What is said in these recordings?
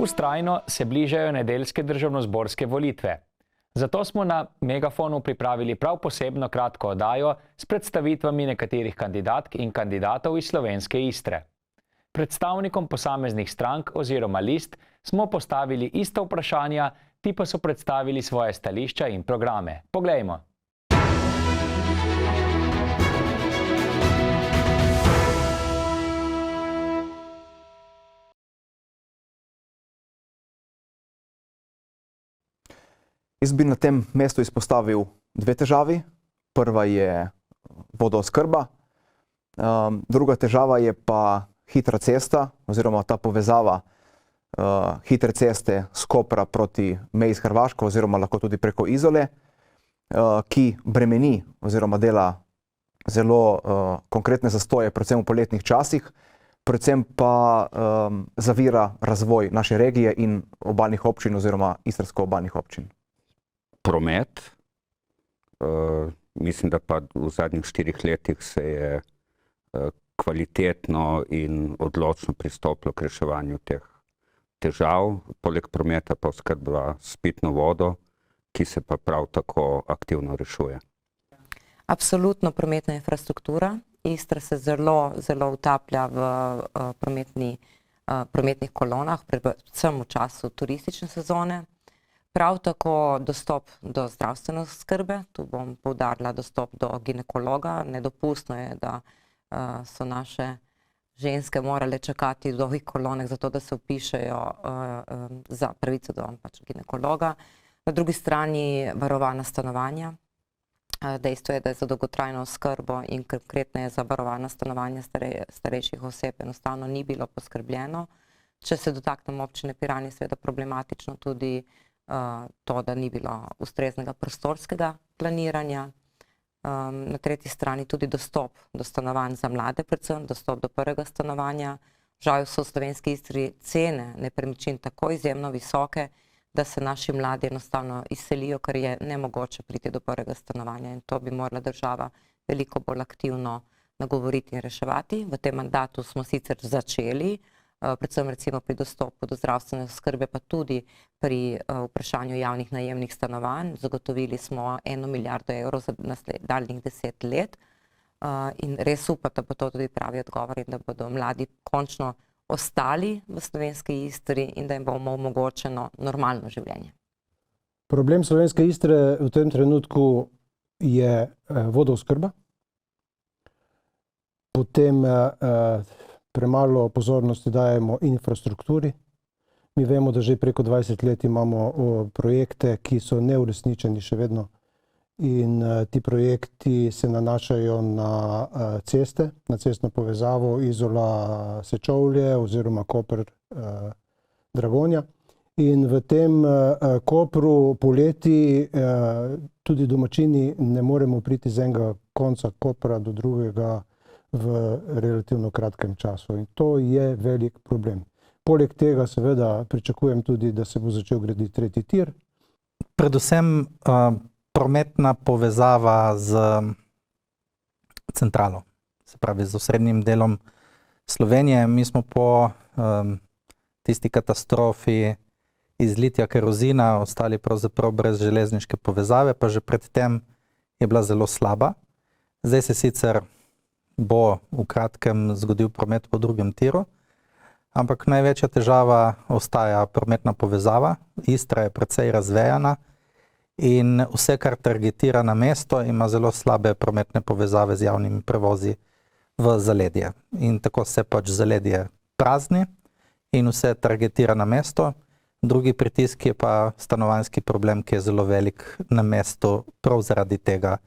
Vztrajno se bližajo nedeljske državnozborske volitve. Zato smo na Megafonu pripravili prav posebno kratko oddajo s predstavitvami nekaterih kandidatk in kandidatov iz slovenske Istre. Predstavnikom posameznih strank oziroma list smo postavili ista vprašanja, ti pa so predstavili svoje stališča in programe. Poglejmo. Jaz bi na tem mestu izpostavil dve težavi. Prva je vodooskrba, druga težava je pa hitra cesta oziroma ta povezava hitre ceste s Kopra proti meji s Hrvaško oziroma lahko tudi preko Izole, ki bremeni oziroma dela zelo konkretne zastoje, predvsem v poletnih časih, predvsem pa zavira razvoj naše regije in obalnih občin oziroma istrsko-obalnih občin. Promet. Mislim, da pa v zadnjih 4 letih se je kvalitetno in odločno pristopilo k reševanju teh težav. Poleg prometa pa oskrba s pitno vodo, ki se pa prav tako aktivno rešuje. Absolutno prometna infrastruktura. Istra se zelo utaplja v prometnih kolonah, predvsem v času turistične sezone. Prav tako dostop do zdravstvene oskrbe, tu bom poudarila dostop do ginekologa. Nedopustno je, da so naše ženske morale čakati v dolgih kolonah za to, da se vpišejo za pravico do ginekologa. Na drugi strani varovana stanovanja. Dejstvo je, da je za dolgotrajno oskrbo in konkretneje za varovana stanovanja starejših oseb enostavno ni bilo poskrbljeno. Če se dotaknemo občine Piran, je seveda problematično tudi to, da ni bilo ustreznega prostorskega planiranja. Na tretji strani tudi dostop do stanovanj za mlade, predvsem dostop do prvega stanovanja. Žal so v slovenski Istri cene nepremičnin tako izjemno visoke, da se naši mladi enostavno izselijo, ker je nemogoče priti do prvega stanovanja, in to bi morala država veliko bolj aktivno nagovoriti in reševati. V tem mandatu smo sicer začeli, predvsem recimo pri dostopu do zdravstvene oskrbe, pa tudi pri vprašanju javnih najemnih stanovanj. Zagotovili smo 1 milijardo evrov za daljnih 10 let in res upam, da bo to tudi pravi odgovor in da bodo mladi končno ostali v slovenski Istri in da jim bo omogočeno normalno življenje. Problem slovenske Istre v tem trenutku je vodooskrba, potem premalo pozornosti dajemo infrastrukturi. Mi vemo, da že preko 20 let imamo projekte, ki so neuresničeni še vedno, in ti projekti se nanašajo na ceste, na cestno povezavo Izola-Sečovlje oziroma Koper-Dragonja. In v tem Kopru poleti tudi domačini ne moremo priti z enega konca Kopra do drugega v relativno kratkem času. In to je velik problem. Poleg tega seveda pričakujem tudi, da se bo začel graditi tretji tir. Predvsem prometna povezava z centralo, se pravi z osrednjim delom Slovenije. Mi smo po tisti katastrofi izlitja kerozina ostali pravzaprav brez železniške povezave, pa že predtem je bila zelo slaba. Zdaj se sicer bo v kratkem zgodil promet po drugem tiru, ampak največja težava ostaja prometna povezava. Istra je precej razvejana in vse, kar targetira na mesto, ima zelo slabe prometne povezave z javnimi prevozi v zaledje. In tako se pač zaledje prazni in vse targetira na mesto. Drugi pritisk je pa stanovanjski problem, ki je zelo velik na mestu prav zaradi tega,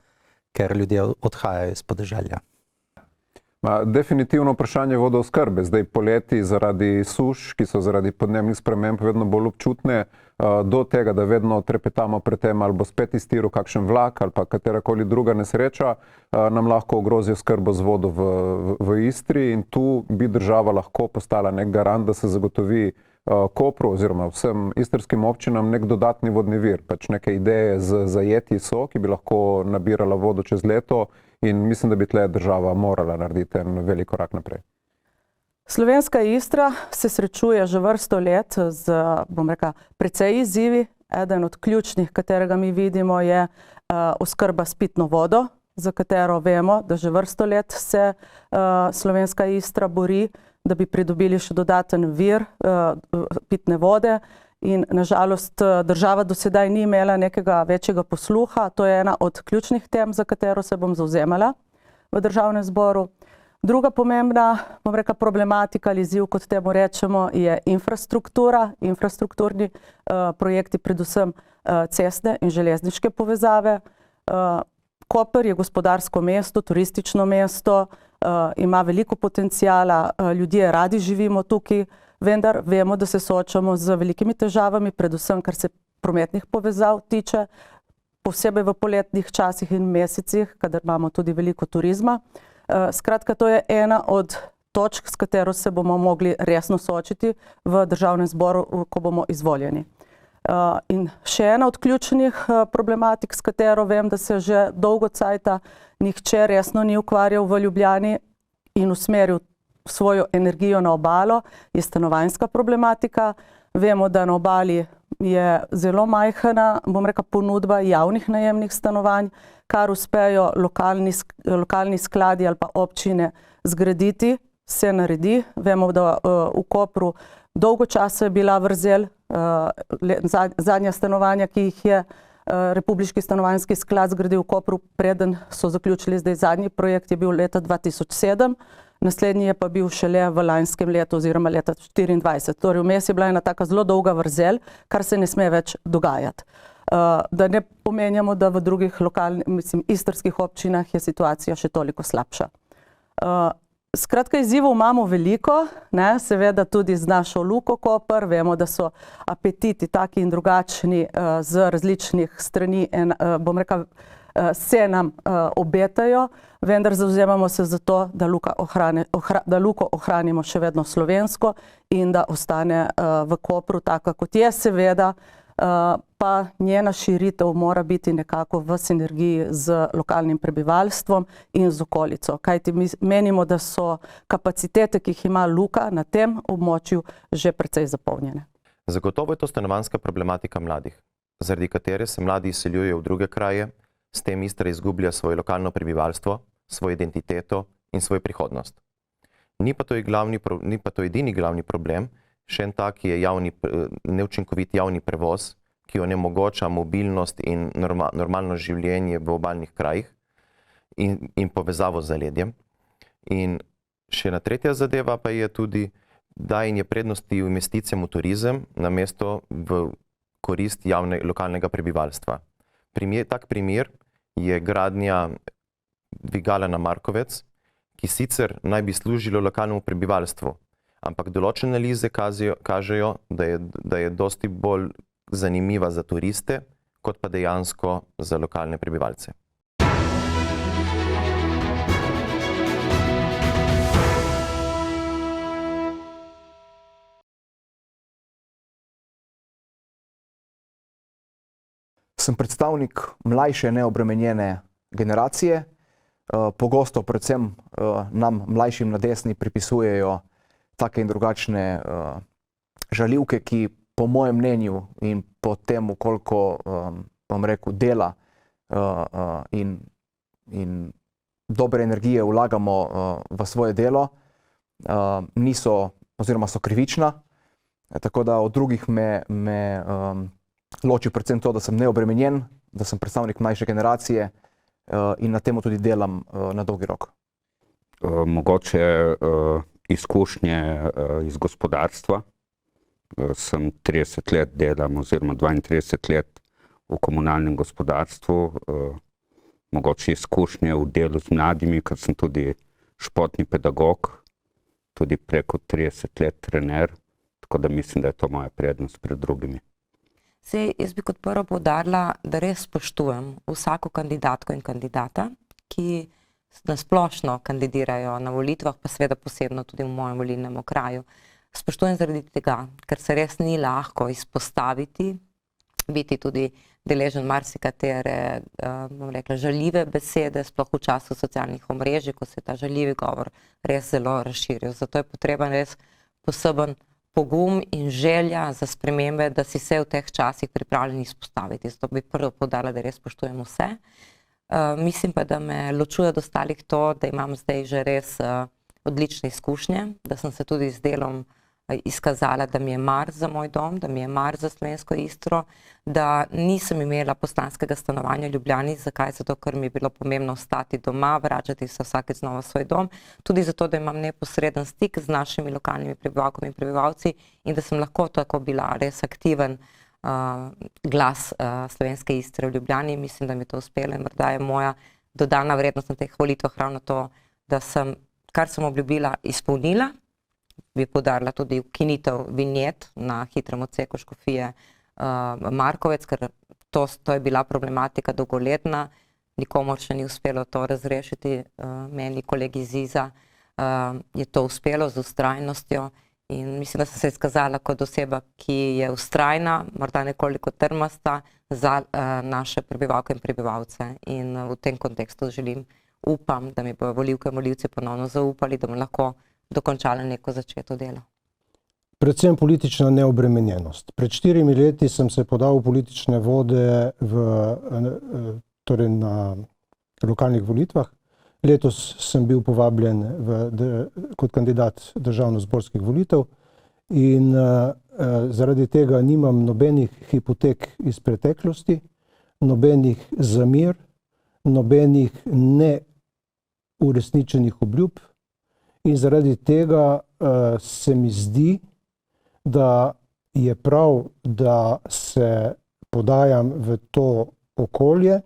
ker ljudje odhajajo iz podeželja. Definitivno vprašanje vodooskrbe. Zdaj poleti zaradi suš, ki so zaradi podnebnih sprememb vedno bolj občutne, do tega, da vedno trepetamo pred tem, ali bo spet iztiril kakšen vlak ali pa katerakoli druga nesreča, nam lahko ogrozi oskrbo z vodo v Istri, in tu bi država lahko postala nek garant, da se zagotovi Kopru oziroma vsem istrskim občinam nek dodatni vodni vir. Pač neke ideje z zajetji so, ki bi lahko nabirala vodo čez leto, in mislim, da bi tle država morala narediti en velik korak naprej. Slovenska Istra se srečuje že vrsto let z, bom rekla, precej izzivi. Eden od ključnih, katerega mi vidimo, je oskrba s pitno vodo, za katero vemo, da že vrsto let se Slovenska Istra bori, da bi pridobili še dodaten vir pitne vode. In nažalost država do sedaj ni imela nekega večjega posluha. To je ena od ključnih tem, za katero se bom zavzemala v Državnem zboru. Druga pomembna, bom rekla, problematika ali izziv, kot temu rečemo, je infrastruktura, infrastrukturni projekti, predvsem cestne in železniške povezave. Koper je gospodarsko mesto, turistično mesto, ima veliko potencijala, ljudje radi živimo tukaj, vendar vemo, da se soočamo z velikimi težavami, predvsem kar se prometnih povezav tiče, posebej v poletnih časih in mesecih, kadar imamo tudi veliko turizma. Skratka, to je ena od točk, s katero se bomo mogli resno soočiti v Državnem zboru, ko bomo izvoljeni. In še ena od ključnih problematik, s katero vem, da se že dolgo cajta nihče resno ni ukvarjal v Ljubljani in usmeril svojo energijo na obalo, je stanovanjska problematika. Vemo, da na obali je zelo majhna, bom rekla, ponudba javnih najemnih stanovanj, kar uspejo lokalni skladi ali pa občine zgraditi, se naredi. Vemo, da v Kopru dolgo časa je bila vrzel, zadnja stanovanja, ki jih je Republiški stanovanjski sklad zgradil v Kopru, preden so zaključili zdaj zadnji projekt, je bil leta 2007. Naslednji je pa bil šele v lanskem letu oziroma leta 2024. Torej vmes je bila ena taka zelo dolga vrzel, kar se ne sme več dogajati. Da ne pomenjamo, da v drugih istrskih občinah je situacija še toliko slabša. Skratka, izzivov imamo veliko, seveda tudi z našo Luko Koper. Vemo, da so apetiti taki in drugačni z različnih strani, bom rekla, se nam obetajo, vendar zavzemamo se za to, da Luko ohranimo še vedno slovensko in da ostane v Kopru taka, kot je, seveda, pa njena širitev mora biti nekako v sinergiji z lokalnim prebivalstvom in z okolico. Kajti mi menimo, da so kapacitete, ki jih ima Luka na tem območju, že precej zapolnjene. Zagotovo je to stanovanjska problematika mladih, zaradi katere se mladi izseljujejo v druge kraje, s tem Istra izgublja svoje lokalno prebivalstvo, svojo identiteto in svojo prihodnost. Ni pa to edini glavni problem. Še en tak je neučinkovit javni prevoz, ki onemogoča mobilnost in normalno življenje v obalnih krajih in povezavo z zaledjem. In še ena tretja zadeva pa je tudi dajanje prednosti investicijam v turizem namesto v korist lokalnega prebivalstva. Tak primer je gradnja dvigala na Markovec, ki sicer naj bi služilo lokalnemu prebivalstvu, ampak določene analize kažejo, da je dosti bolj zanimiva za turiste, kot pa dejansko za lokalne prebivalce. Sem predstavnik mlajše neobremenjene generacije. Pogosto predvsem nam mlajšim na desni pripisujejo take in drugačne žaljivke, ki po mojem mnenju in po tem, koliko, bom rekel, dela in dobre energije vlagamo v svoje delo, niso oziroma so krivična. Tako da od drugih me loči predvsem to, da sem neobremenjen, da sem predstavnik mlajše generacije in na temu tudi delam na dolgi rok. Mogoče izkušnje iz gospodarstva. Sem 30 let delam oziroma 32 let v komunalnem gospodarstvu. Mogoče izkušnje v delu z mladimi, ker sem tudi športni pedagog, tudi preko 30 let trener, tako da mislim, da je to moja prednost pred drugimi. Jaz bi kot prvo poudarila, da res spoštujem vsako kandidatko in kandidata, ki nasplošno kandidirajo na volitvah, pa seveda posebno tudi v mojem volilnem okraju. Spoštujem zaradi tega, ker se res ni lahko izpostaviti, biti tudi deležen marsikatere, bom rekla, žaljive besede, sploh v času socialnih omrežij, ko se je ta žaljivi govor res zelo razširil. Zato je potreben res poseben pogum in želja za spremembe, da si se v teh časih pripravljeni izpostaviti. Zato bi prvo poudarila, da res spoštujem vse. Mislim pa, da me ločuje od ostalih to, da imam zdaj že res odlične izkušnje, da sem se tudi z delom izkazala, da mi je mar za moj dom, da mi je mar za Slovensko Istro, da nisem imela poslanskega stanovanja v Ljubljani. Zakaj? Zato, ker mi je bilo pomembno ostati doma, vračati se vsakeč znova v svoj dom, tudi zato, da imam neposreden stik z našimi lokalnimi prebivalkami in prebivalci in da sem lahko tako bila res aktiven glas Slovenske Istre v Ljubljani. Mislim, da mi je to uspelo in morda je moja dodana vrednost na teh volitvah ravno to, da sem, kar sem obljubila, izpolnila. Bi poudarila tudi ukinitev vinjet na hitrem odseku Škofije Markovec, ker to je bila problematika dolgoletna, nikomor še ni uspelo to razrešiti, meni kolegi iz ZIZ-a je to uspelo z vztrajnostjo in mislim, da sem se izkazala kot oseba, ki je vztrajna, morda nekoliko trmasta za naše prebivalke in prebivalce in v tem kontekstu upam, da mi bodo volivke in volivci ponovno zaupali, da bom lahko dokončala neko začeto delo. Predvsem politična neobremenjenost. Pred 4 leti sem se podal v politične vode torej na lokalnih volitvah. Letos sem bil povabljen kot kandidat državnozborskih volitev in zaradi tega nimam nobenih hipotek iz preteklosti, nobenih zamir, nobenih neuresničenih obljub. In zaradi tega se mi zdi, da je prav, da se podajam v to okolje,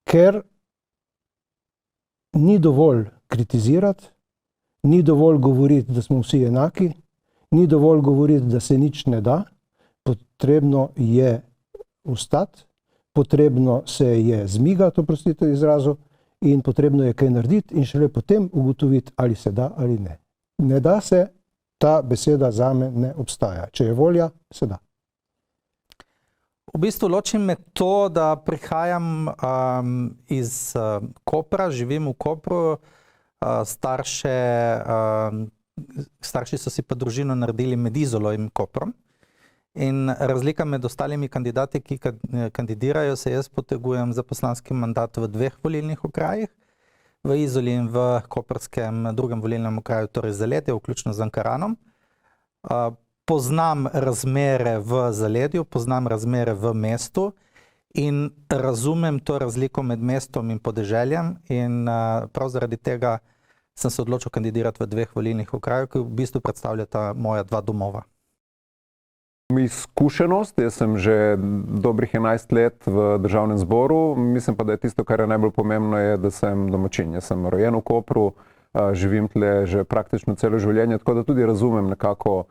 ker ni dovolj kritizirati, ni dovolj govoriti, da smo vsi enaki, ni dovolj govoriti, da se nič ne da. Potrebno je vstati, potrebno se je zmigati, oprostite izrazu, in potrebno je kaj narediti in šele potem ugotoviti, ali se da ali ne. Ne da se, ta beseda zame ne obstaja. Če je volja, se da. V bistvu loči me to, da prihajam iz Kopra, živim v Kopru, starši so si pa družino naredili med Izolo in Koprom. In razlika med ostalimi kandidati, ki kandidirajo, se jaz potegujem za poslanski mandat v 2 volilnih okrajih, v Izoli in v koprskem drugem volilnem okraju, torej Zaledje, vključno z Ankaranom. Poznam razmere v Zaledju, poznam razmere v mestu in razumem to razliko med mestom in podeželjem in prav zaradi tega sem se odločil kandidirati v 2 volilnih okrajih, ki v bistvu predstavljata moja 2 domova. Izkušenost, jaz sem že dobrih 11 let v državnem zboru, mislim pa, da je tisto, kar je najbolj pomembno, je, da sem domačin. Jaz sem rojen v Kopru, živim tle že praktično celo življenje, tako da tudi razumem nekako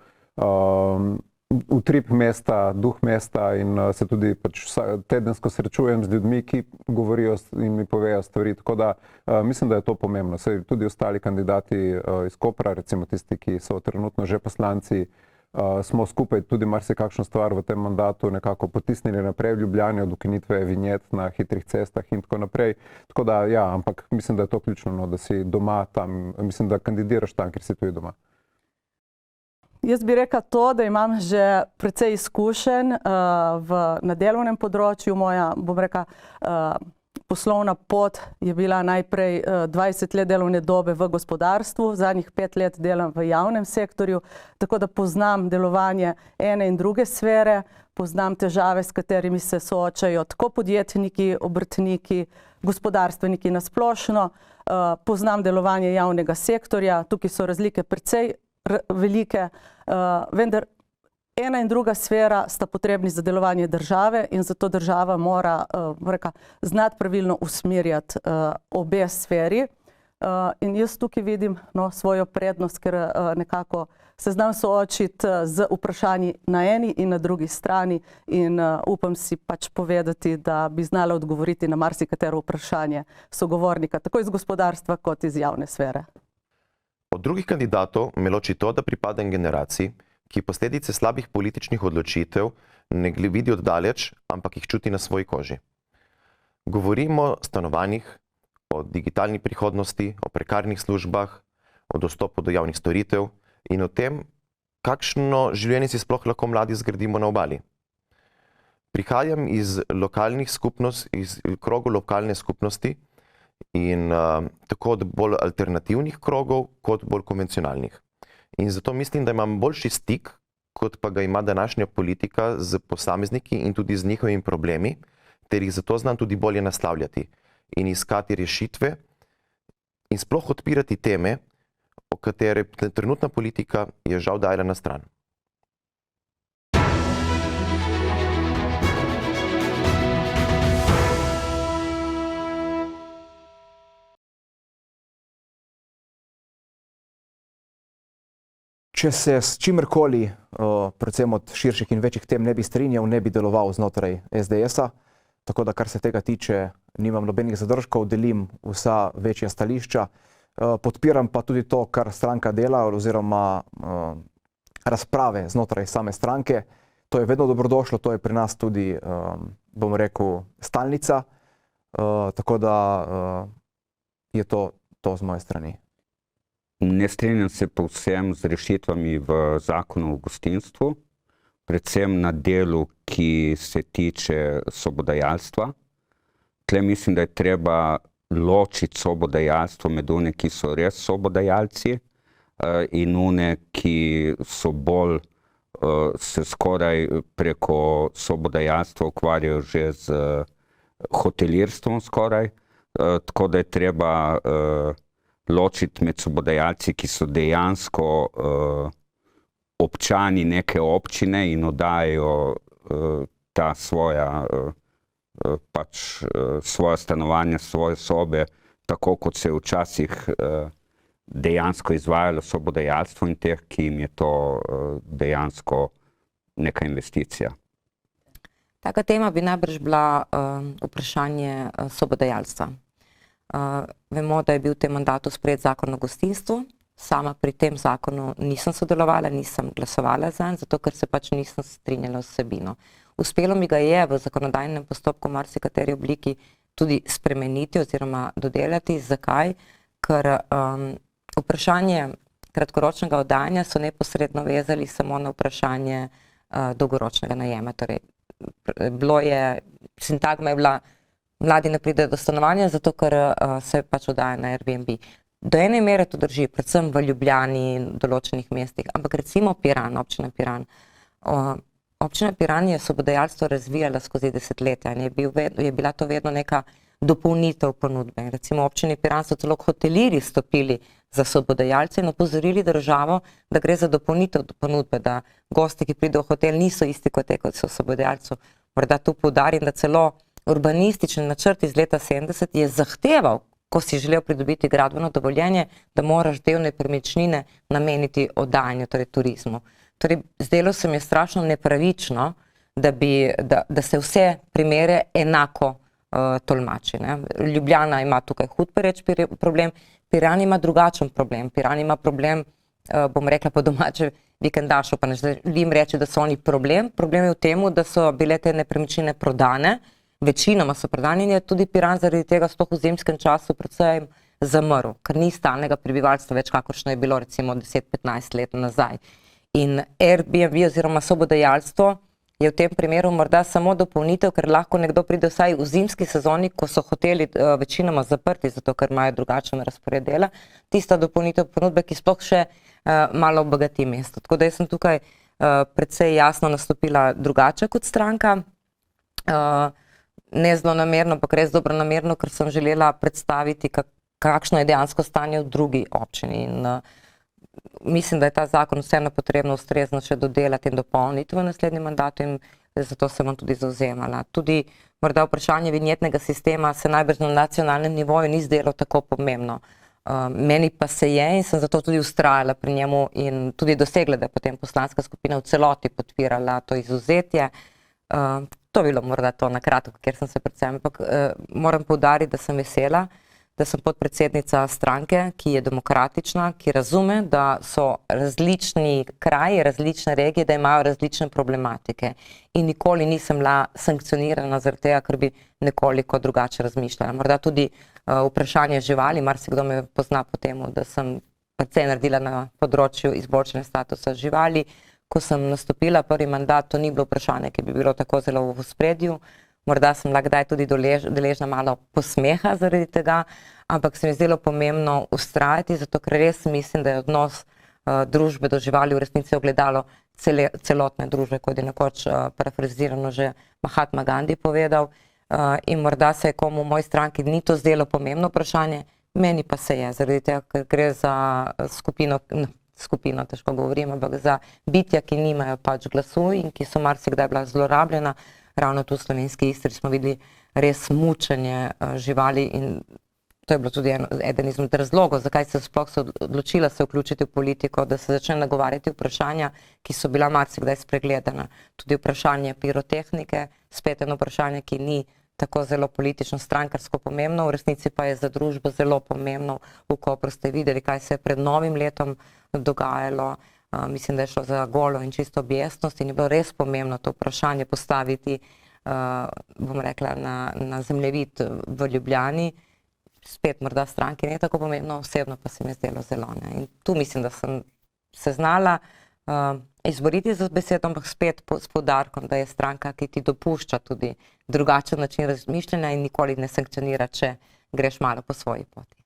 utrip mesta, duh mesta in se tudi pač tedensko srečujem z ljudmi, ki govorijo in mi povejo stvari, tako da mislim, da je to pomembno. Saj tudi ostali kandidati iz Kopra, recimo tisti, ki so trenutno že poslanci, smo skupaj tudi marsikakšno stvar v tem mandatu nekako potisnili naprej v Ljubljani, od ukinitve vinjet na hitrih cestah in tako naprej. Tako da ja, ampak mislim, da je to ključno, no, da si doma tam, mislim, da kandidiraš tam, ker si tudi doma. Jaz bi rekla to, da imam že precej izkušenj na delovnem področju. Moja, bom rekla, poslovna pot je bila najprej 20 let delovne dobe v gospodarstvu, zadnjih 5 let delam v javnem sektorju, tako da poznam delovanje ene in druge sfere, poznam težave, s katerimi se soočajo tako podjetniki, obrtniki, gospodarstveniki na splošno, poznam delovanje javnega sektorja, tukaj so razlike precej velike, vendar ena in druga sfera sta potrebni za delovanje države in zato država mora znati pravilno usmerjati obe sferi. In jaz tukaj vidim svojo prednost, ker nekako se znam soočiti z vprašanji na eni in na drugi strani in upam si pač povedati, da bi znala odgovoriti na marsikatero vprašanje sogovornika, tako iz gospodarstva kot iz javne sfere. Od drugih kandidatov me loči to, da pripadam generaciji, ki posledice slabih političnih odločitev ne vidi od daleč, ampak jih čuti na svoji koži. Govorimo o stanovanjih, o digitalni prihodnosti, o prekarnih službah, o dostopu do javnih storitev in o tem, kakšno življenje si sploh lahko mladi zgradimo na obali. Prihajam iz lokalnih skupnosti, iz krogov lokalne skupnosti in tako od bolj alternativnih krogov, kot bolj konvencionalnih. In zato mislim, da imam boljši stik, kot pa ga ima današnja politika z posamezniki in tudi z njihovimi problemi, ter jih zato znam tudi bolje naslavljati in iskati rešitve in sploh odpirati teme, o katere trenutna politika je žal dajala na stran. Če se s čimerkoli, predvsem od širših in večjih tem, ne bi strinjal, ne bi deloval znotraj SDS-a, tako da kar se tega tiče, nimam nobenih zadržkov, delim vsa večja stališča, podpiram pa tudi to, kar stranka dela oziroma razprave znotraj same stranke. To je vedno dobrodošlo, to je pri nas tudi, bom rekel, stalnica, tako da je to z moje strani. Ne strinjam se povsem z rešitvami v zakonu o gostinstvu, predvsem na delu, ki se tiče sobodajalstva. Tle mislim, da je treba ločiti sobodajalstvo med one, ki so res sobodajalci in one, ki so bolj, se skoraj preko sobodajalstva ukvarjajo že z hotelirstvom skoraj, tako da je treba ločiti med sobodajalci, ki so dejansko občani neke občine in oddajajo ta svoja stanovanja, svoje sobe, tako kot se je včasih dejansko izvajalo sobodajalstvo, in teh, ki jim je to dejansko neka investicija. Taka tema bi najbrž bila vprašanje sobodajalstva. Vemo, da je bil v tem mandatu sprejet zakon o gostinstvu. Sama pri tem zakonu nisem sodelovala, nisem glasovala zanj, zato ker se pač nisem strinjala s vsebino. Uspelo mi ga je v zakonodajnem postopku v marsikateri obliki tudi spremeniti oziroma dodelati. Zakaj? Ker vprašanje kratkoročnega oddajanja so neposredno vezali samo na vprašanje dolgoročnega najema. Torej, sintagma je bila: mladi ne pridejo do stanovanja, zato ker se pač oddaja na Airbnb. Do ene mere to drži, predvsem v Ljubljani in določenih mestih, ampak recimo Piran, občina Piran. Občina Piran je sobodajalstvo razvijala skozi desetletja in je bila to vedno neka dopolnitev ponudbe. Recimo v občini Piran so celo hotelirji stopili za sobodajalce in opozorili državo, da gre za dopolnitev ponudbe, da gosti, ki pridejo v hotel, niso isti kot so sobodajalcu. Morda tu poudarim, da celo urbanistični načrt iz leta 70 je zahteval, ko si želel pridobiti gradbeno dovoljenje, da moraš del nepremičnine nameniti oddajanju, torej turizmu. Torej, zdelo se mi je strašno nepravično, da se vse primere enako tolmači. Ljubljana ima tukaj hud pereč problem, Piran ima drugačen problem. Piran ima problem, bom rekla po domače, vikendašov, pa ne želim reči, da so oni problem. Problem je v tem, da so bile te nepremičnine prodane, večinoma so prodane, in je tudi Piran zaradi tega sploh v zimskem času predvsem zamrl, ker ni stalnega prebivalstva več, kakršno je bilo recimo 10-15 let nazaj. In Airbnb oziroma sobodajalstvo je v tem primeru morda samo dopolnitev, ker lahko nekdo pride vsaj v zimski sezoni, ko so hoteli večinoma zaprti, zato ker imajo drugačen razpored dela, tista dopolnitev ponudbe, ki sploh še malo obogati mesto. Tako da jaz sem tukaj precej jasno nastopila drugače kot stranka. Ne zlonamerno, ampak res dobronamerno, ker sem želela predstaviti, kakšno je dejansko stanje v drugi občini. In mislim, da je ta zakon vseeno potrebno ustrezno še dodelati in dopolniti v naslednjem mandatu, in zato se bom tudi zavzemala. Tudi morda vprašanje vinjetnega sistema se najbrž na nacionalnem nivoju ni zdelo tako pomembno. Meni pa se je, in sem zato tudi ustrajala pri njemu in tudi dosegla, da je potem poslanska skupina v celoti podpirala to izvzetje. To je bilo morda to na kratko, ker sem se predvsem, ampak moram poudariti, da sem vesela, da sem podpredsednica stranke, ki je demokratična, ki razume, da so različni kraji, različne regije, da imajo različne problematike. In nikoli nisem bila sankcionirana zaradi tega, ker bi nekoliko drugače razmišljala. Morda tudi vprašanje živali, marsikdo me pozna po temu, da sem precej naredila na področju izboljšanja statusa živali. Ko sem nastopila prvi mandat, to ni bilo vprašanje, ki bi bilo tako zelo v ospredju. Morda sem bila kdaj tudi deležna malo posmeha zaradi tega, ampak se mi je zdelo pomembno vztrajati, zato ker res mislim, da je odnos družbe do živali v resnici ogledalo celotne družbe, kot je nekoč parafrazirano že Mahatma Gandhi povedal. In morda se je komu v moji stranki ni to zdelo pomembno vprašanje, meni pa se je, zaradi tega, ker gre za skupino, težko govorim, ampak za bitja, ki nimajo pač glasu in ki so marsikdaj bila zlorabljena. Ravno tu v slovenski Istri smo videli res mučenje živali in to je bilo tudi eden izmed razlogov, zakaj se sploh se odločila se vključiti v politiko, da se začne nagovarjati vprašanja, ki so bila marsikdaj spregledana. Tudi vprašanje pirotehnike, spet eno vprašanje, ki ni tako zelo politično strankarsko pomembno, v resnici pa je za družbo zelo pomembno. V Kopru ste videli, kaj se je pred novim letom dogajalo. Mislim, da je šlo za golo in čisto objestnost in je bilo res pomembno to vprašanje postaviti, bom rekla, na zemljevid v Ljubljani. Spet morda stranki ne tako pomembno, osebno pa se mi je zdelo zelo. In tu mislim, da sem se znala izboriti za besedo, ampak spet s poudarkom, da je stranka, ki ti dopušča tudi drugačen način razmišljanja in nikoli ne sankcionira, če greš malo po svoji poti.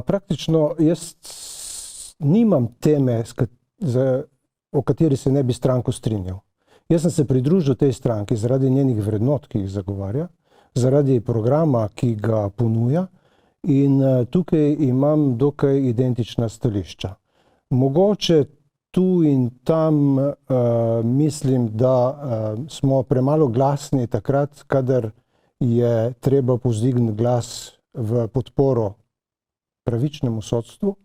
Praktično jaz nimam teme, o kateri se ne bi stranko strinjal. Jaz sem se pridružil tej stranki zaradi njenih vrednot, ki jih zagovarja, zaradi programa, ki ga ponuja in tukaj imam dokaj identična stališča. Mogoče tu in tam mislim, da smo premalo glasni takrat, kadar je treba povzdigniti glas v podporo pravičnemu sodstvu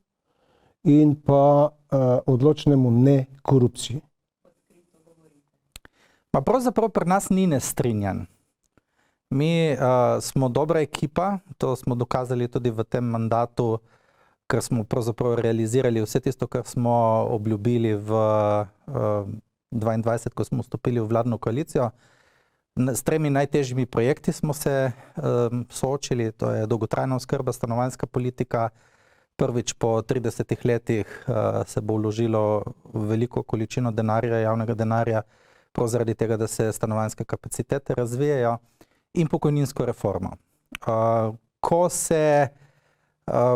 in pa odločnemu ne korupciji. Pa pravzaprav pri nas ni nestrinjanj. Mi smo dobra ekipa, to smo dokazali tudi v tem mandatu, ker smo pravzaprav realizirali vse tisto, kar smo obljubili v 2022, ko smo vstopili v vladno koalicijo. S 3 najtežjimi projekti smo se soočili, to je dolgotrajna oskrba, stanovanjska politika. Prvič po 30 letih se bo vložilo veliko količino denarja, javnega denarja, prav zaradi tega, da se stanovanjske kapacitete razvijajo, in pokojninsko reformo. Ko se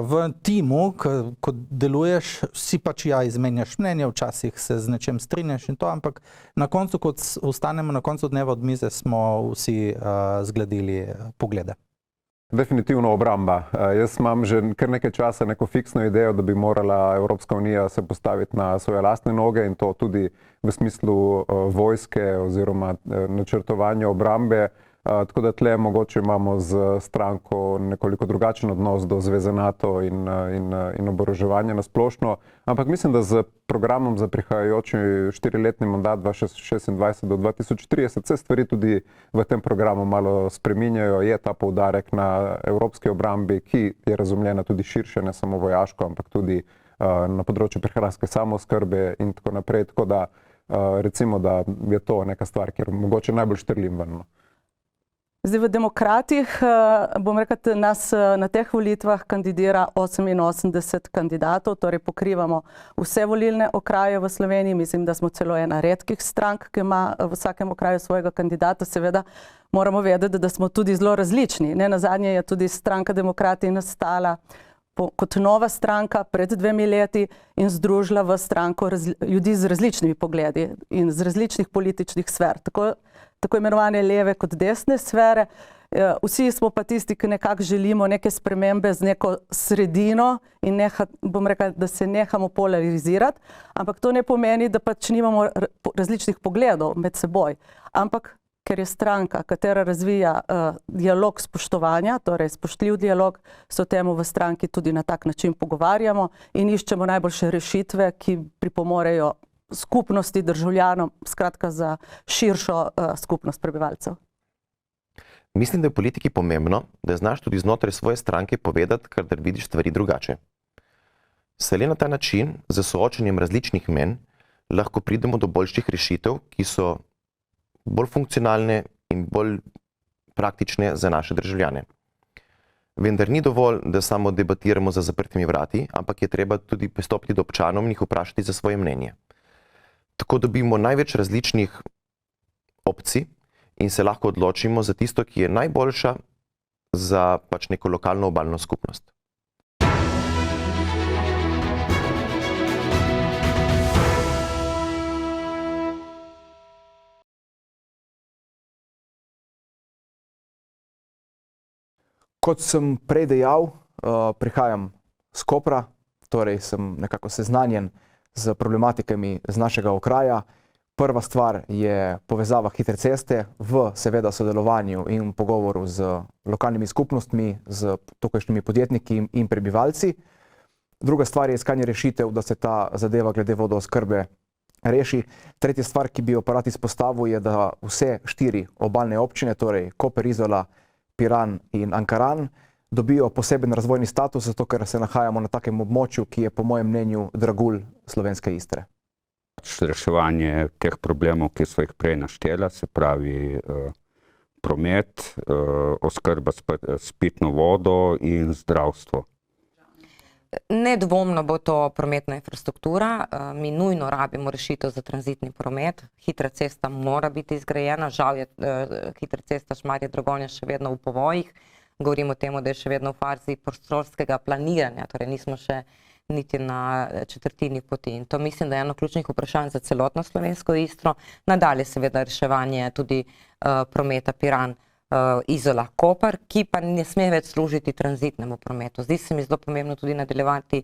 v timu, ko deluješ, si pač izmenjaš mnenje, včasih se z nečem strinjaš in to, ampak na koncu, ko ostanemo na koncu dneva od mize, smo vsi zgledili poglede. Definitivno obramba. Jaz imam že kar nekaj časa neko fiksno idejo, da bi morala Evropska unija se postaviti na svoje lastne noge in to tudi v smislu vojske oziroma načrtovanja obrambe. Tako da tle mogoče imamo z stranko nekoliko drugačen odnos do zveze NATO in oboroževanja na splošno. Ampak mislim, da z programom za prihajajoči 4-letni mandat 2026 do 2030 se stvari tudi v tem programu malo spreminjajo. Je ta poudarek na evropski obrambi, ki je razumljena tudi širše, ne samo vojaško, ampak tudi na področju prehranske samooskrbe in tako naprej. Tako da recimo, da je to neka stvar, kjer mogoče najbolj štrlim ven. Zdaj v Demokratih, bom rekla, nas na teh volitvah kandidira 88 kandidatov, torej pokrivamo vse volilne okraje v Sloveniji. Mislim, da smo celo ena redkih strank, ki ima v vsakem okraju svojega kandidata. Seveda moramo vedeti, da smo tudi zelo različni. Nenazadnje je tudi stranka Demokrati nastala kot nova stranka pred 2 leti in združila v stranko ljudi z različnimi pogledi in z različnih političnih sfer. Tako imenovane leve kot desne sfere. Vsi smo pa tisti, ki nekako želimo neke spremembe z neko sredino in bom rekla, da se nehamo polarizirati, ampak to ne pomeni, da pač nimamo različnih pogledov med seboj. Ampak ker je stranka, katera razvija dialog spoštovanja, torej spoštljiv dialog, se o temu v stranki tudi na tak način pogovarjamo in iščemo najboljše rešitve, ki pripomorejo skupnosti državljanom, skratka za širšo skupnost prebivalcev. Mislim, da je v politiki pomembno, da znaš tudi znotraj svoje stranke povedati, kadar vidiš stvari drugače. Saj le na ta način, z soočenjem različnih mnenj, lahko pridemo do boljših rešitev, ki so bolj funkcionalne in bolj praktične za naše državljane. Vendar ni dovolj, da samo debatiramo za zaprtimi vrati, ampak je treba tudi pristopiti do občanov in jih vprašati za svoje mnenje. Tako dobimo največ različnih opcij in se lahko odločimo za tisto, ki je najboljša za pač neko lokalno obalno skupnost. Kot sem prej dejal, prihajam z Kopra, torej sem nekako seznanjen z problematikami z našega okraja. Prva stvar je povezava hitre ceste v seveda sodelovanju in pogovoru z lokalnimi skupnostmi, z tukajšnjimi podjetniki in prebivalci. Druga stvar je iskanje rešitev, da se ta zadeva glede vodooskrbe reši. Tretja stvar, ki bi jo pa rad izpostavil, je, da vse 4 obalne občine, torej Koper, Izola, Piran in Ankaran, dobijo poseben razvojni status, zato ker se nahajamo na takem območju, ki je po mojem mnenju dragulj slovenske Istre. Reševanje teh problemov, ki so jih prej naštela, se pravi promet, oskrba s pitno vodo in zdravstvo. Nedvomno bo to prometna infrastruktura. Mi nujno rabimo rešitev za tranzitni promet. Hitra cesta mora biti zgrajena. Žal je hitra cesta Šmarje-Dragonja še vedno v povojih. Govorimo o tem, da je še vedno v fazi prostorskega planiranja, torej nismo še niti na četrtini poti. In to mislim, da je eno ključnih vprašanj za celotno slovensko Istro. Nadalje seveda reševanje tudi prometa Piran, Izola, Koper, ki pa ne sme več služiti tranzitnemu prometu. Zdi se mi zelo pomembno tudi nadaljevati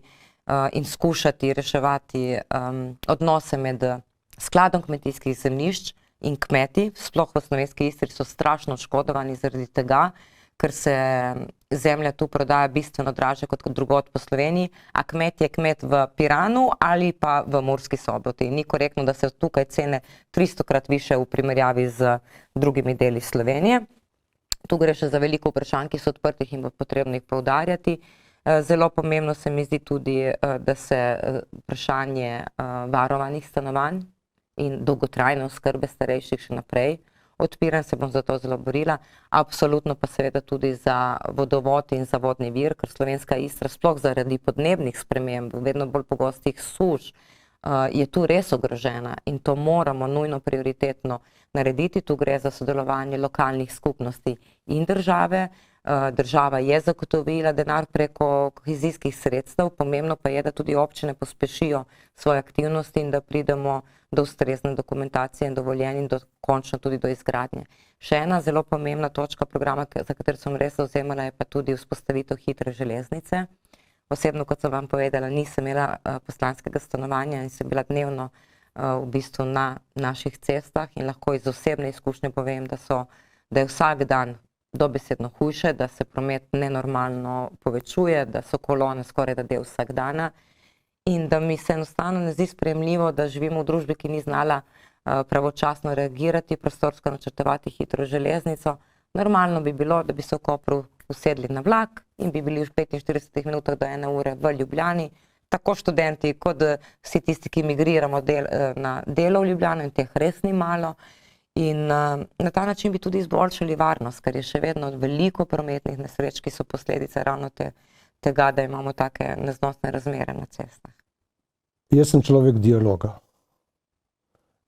in skušati reševati odnose med skladom kmetijskih zemljišč in kmeti. Sploh v slovenski Istri so strašno oškodovani zaradi tega, ker se zemlja tu prodaja bistveno dražje kot drugod po Sloveniji, a kmet je kmet v Piranu ali pa v Murski Soboti. Ni korektno, da so tukaj cene 300-krat više v primerjavi z drugimi deli Slovenije. Tu gre še za veliko vprašanj, ki so odprtih in bo potrebno jih poudarjati. Zelo pomembno se mi zdi tudi, da se vprašanje varovanih stanovanj in dolgotrajne oskrbe starejših še naprej odpira in se bom za to zelo borila. Absolutno pa seveda tudi za vodovod in za vodni vir, ker slovenska Istra sploh zaradi podnebnih sprememb, vedno bolj pogostih suš, je tu res ogrožena in to moramo nujno prioritetno narediti. Tu gre za sodelovanje lokalnih skupnosti in države. Država je zagotovila denar preko kohezijskih sredstev, pomembno pa je, da tudi občine pospešijo svoje aktivnosti in da pridemo do ustrezne dokumentacije in dovoljenj in končno tudi do izgradnje. Še ena zelo pomembna točka programa, za katero sem res zavzemala, je pa tudi vzpostavitev hitre železnice. Osebno, kot sem vam povedala, nisem imela poslanskega stanovanja in sem bila dnevno v bistvu na naših cestah in lahko iz osebne izkušnje povem, da je vsak dan dobesedno hujše, da se promet nenormalno povečuje, da so kolone skoraj da del vsak dana in da mi se enostavno ne zdi sprejemljivo, da živimo v družbi, ki ni znala pravočasno reagirati, prostorsko načrtovati hitro železnico. Normalno bi bilo, da bi se v Kopru usedli na vlak in bi bili v 45 minutah do 1 ure v Ljubljani, tako študenti kot vsi tisti, ki migriramo na delo v Ljubljano in teh res ni malo. In na ta način bi tudi izboljšali varnost, ker je še vedno veliko prometnih nesreč, ki so posledice ravno tega, da imamo take neznosne razmere na cestah. Jaz sem človek dialoga.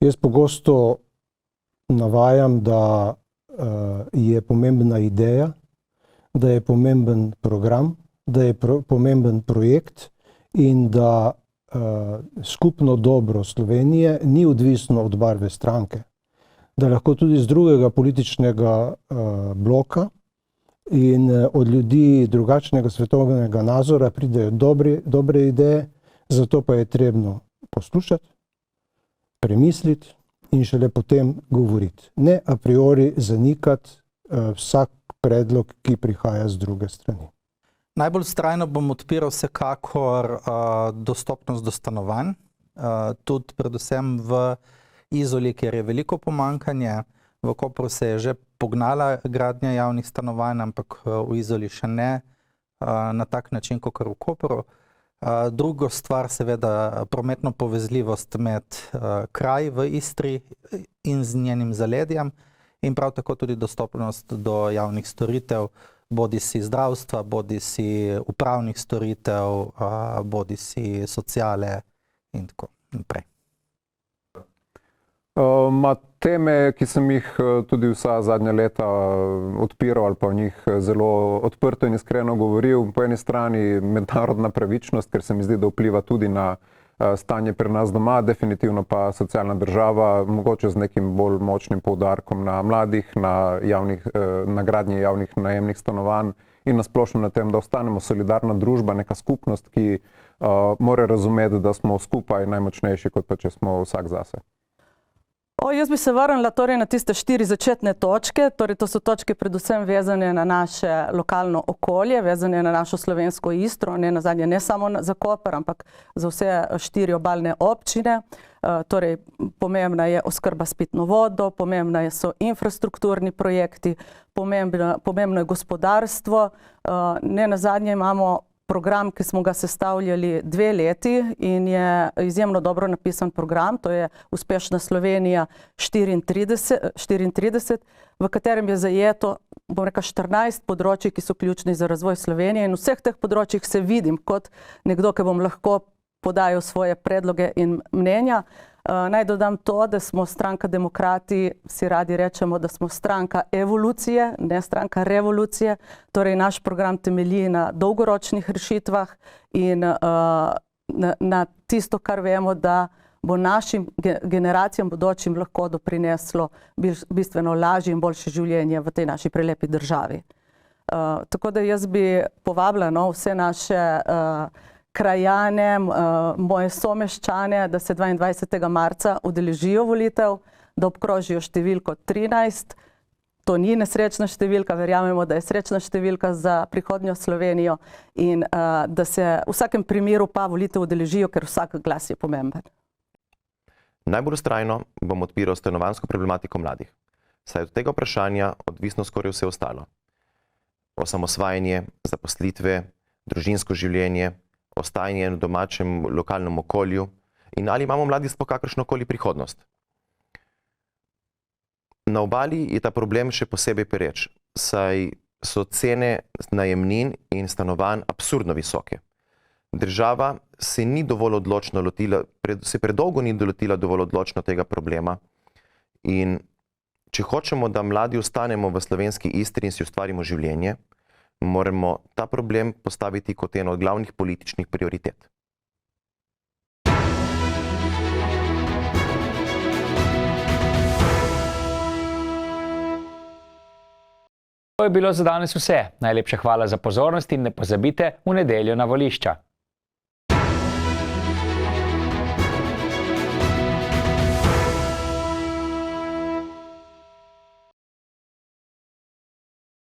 Jaz pogosto navajam, da je pomembna ideja, da je pomemben program, da je pomemben projekt in da skupno dobro Slovenije ni odvisno od barve stranke. Da lahko tudi z drugega političnega bloka in od ljudi drugačnega svetovnega nazora pridejo dobre ideje, zato pa je trebno poslušati, premisliti in šele potem govoriti. Ne a priori zanikati vsak predlog, ki prihaja z druge strani. Najbolj vztrajno bom odpiral vsekakor dostopnost do stanovanj, tudi predvsem v Izoli, kjer je veliko pomanjkanje. V Kopru se je že pognala gradnja javnih stanovanj, ampak v Izoli še ne na tak način, kot v Kopru. Drugo stvar, seveda, prometno povezljivost med kraji v Istri in z njenim zaledjem in prav tako tudi dostopnost do javnih storitev, bodisi zdravstva, bodisi upravnih storitev, bodisi sociale in tako naprej. Teme, ki sem jih tudi vsa zadnja leta odpiral ali pa o njih zelo odprto in iskreno govoril, po eni strani mednarodna pravičnost, ker se mi zdi, da vpliva tudi na stanje pri nas doma, definitivno pa socialna država, mogoče z nekim bolj močnim poudarkom na mladih, na gradnji javnih najemnih stanovanj in na splošno na tem, da ostanemo solidarna družba, neka skupnost, ki mora razumeti, da smo skupaj najmočnejši, kot pa če smo vsak zase. Jaz bi se vrnila torej na tiste 4 začetne točke, torej to so točke predvsem vezane na naše lokalno okolje, vezane na našo slovensko Istro, nenazadnje ne samo za Koper, ampak za vse 4 obalne občine. Torej pomembna je oskrba s pitno vodo, pomembna so infrastrukturni projekti, pomembno je gospodarstvo. Nenazadnje imamo program, ki smo ga sestavljali 2 leti in je izjemno dobro napisan program, to je Uspešna Slovenija 34, v katerem je zajeto, bom rekla, 14 področij, ki so ključni za razvoj Slovenije in v vseh teh področjih se vidim kot nekdo, ki bom lahko podajal svoje predloge in mnenja. Naj dodam to, da smo stranka Demokrati, si radi rečemo, da smo stranka evolucije, ne stranka revolucije. Torej naš program temelji na dolgoročnih rešitvah in na tisto, kar vemo, da bo našim generacijam bodočim lahko doprineslo bistveno lažje in boljše življenje v tej naši prelepi državi. Tako da jaz bi povabila vse naše krajane, moje someščane, da se 22. marca udeležijo volitev, da obkrožijo številko 13. To ni nesrečna številka, verjamemo, da je srečna številka za prihodnjo Slovenijo in da se v vsakem primeru pa volitev udeležijo, ker vsak glas je pomemben. Najbolj vztrajno bom odpiral stanovanjsko problematiko mladih, saj od tega vprašanja odvisno skoraj vse ostalo. Osamosvajanje, zaposlitve, družinsko življenje, ostajanje v domačem lokalnem okolju in ali imamo mladi sploh kakršnokoli prihodnost. Na obali je ta problem še posebej pereč, saj so cene najemnin in stanovanj absurdno visoke. Država se predolgo ni lotila dovolj odločno tega problema in če hočemo, da mladi ostanemo v slovenski Istri in si ustvarimo življenje, moramo ta problem postaviti kot eno od glavnih političnih prioritet. To je bilo za danes vse. Najlepša hvala za pozornost in ne pozabite v nedeljo na volišča.